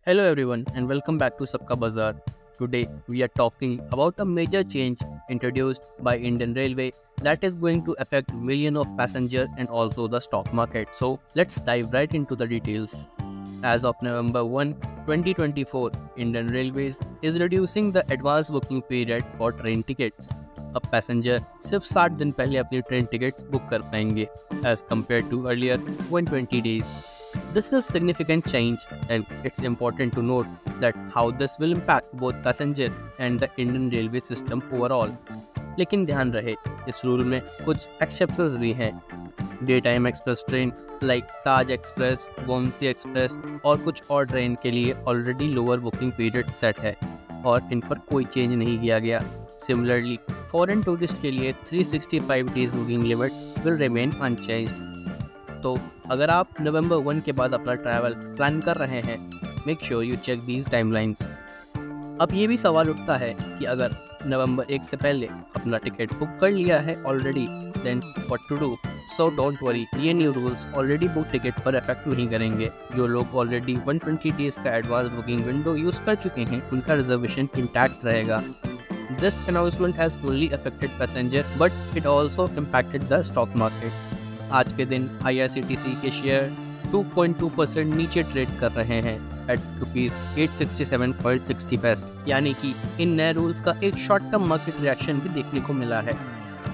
Hello everyone and welcome back to Sabka Bazaar. Today we are talking about a major change introduced by Indian Railway that is going to affect millions of passengers and also the stock market. So let's dive right into the details. As of November 1, 2024, Indian Railways is reducing the advance booking period for train tickets. अब passenger सिर्फ 60 दिन पहले अपनी train tickets book कर पाएंगे as compared to earlier 120 days. This is a significant change and it's important to note that how this will impact both passenger and the Indian railway system overall. लेकिन ध्यान रहे इस rule में कुछ exceptions भी हैं. Day time express train like Taj express, Gomti express और कुछ और ट्रेन के लिए already lower booking period set है और इन पर कोई चेंज नहीं किया गया. सिमिलरली फॉरेन टूरिस्ट के लिए 365 days booking limit will remain unchanged. तो अगर आप नवंबर 1 के बाद अपना ट्रैवल प्लान कर रहे हैं, make sure you check these timelines. अब ये भी सवाल उठता है कि अगर नवंबर 1 से पहले अपना टिकट बुक कर लिया है already, then what to do. So don't worry, ये new rules already book ticket पर इफेक्ट नहीं करेंगे. जो लोग ऑलरेडी 120 डेज का एडवांस बुकिंग विंडो यूज़ कर चुके हैं उनका रिजर्वेशन इंटैक्ट रहेगा. This announcement has only affected passenger, but it also impacted the stock market. आज के दिन IRCTC के शेयर 2.2% नीचे ट्रेड कर रहे हैं एट ₹867.60. यानी कि इन नए रूल्स का एक शॉर्ट टर्म मार्केट रिएक्शन भी देखने को मिला है.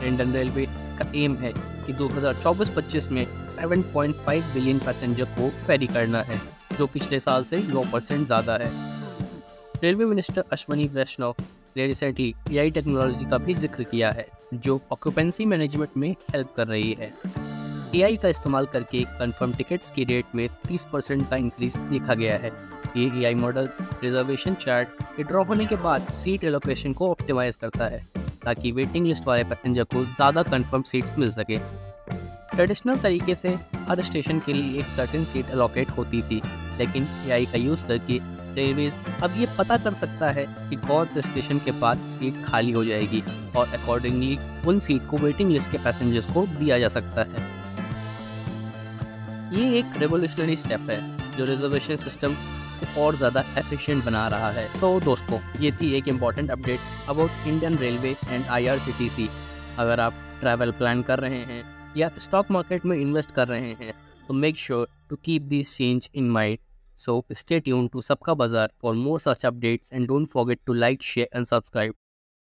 इंडियन रेलवे का एम है कि 2024-25 में 7.5 बिलियन पैसेंजर को फेरी करना है, जो पिछले साल से 9% ज़्यादा है. रेलवे मिनिस्टर अश्वनी वैष्णव ने रिसेंटली AI टेक्नोलॉजी का भी जिक्र किया है जो ऑक्यूपेंसी मैनेजमेंट में हेल्प कर रही है. AI का इस्तेमाल करके कंफर्म टिकट्स की रेट में 30% का इंक्रीज देखा गया है. ये AI model reservation chart draw होने के बाद सीट एलोकेशन को ऑप्टिमाइज करता है ताकि वेटिंग लिस्ट वाले पैसेंजर को ज़्यादा कंफर्म सीट्स मिल सके. ट्रेडिशनल तरीके से हर स्टेशन के लिए एक सर्टेन सीट एलोकेट होती थी, लेकिन AI का यूज़ करके रेलवेज अब ये पता कर सकता है कि कौन से स्टेशन के बाद सीट खाली हो जाएगी और अकॉर्डिंगली उन सीट को वेटिंग लिस्ट के पैसेंजर्स को दिया जा सकता है. ये एक रेवोल्यूशनरी स्टेप है जो रिजर्वेशन सिस्टम को और ज़्यादा एफिशिएंट बना रहा है. तो दोस्तों, ये थी एक important update about Indian railway and IRCTC. अगर आप ट्रैवल प्लान कर रहे हैं या स्टॉक मार्केट में इन्वेस्ट कर रहे हैं तो make sure to keep this change in mind. So stay tuned to Sabka Bazaar for more such updates and don't forget to like, share and subscribe.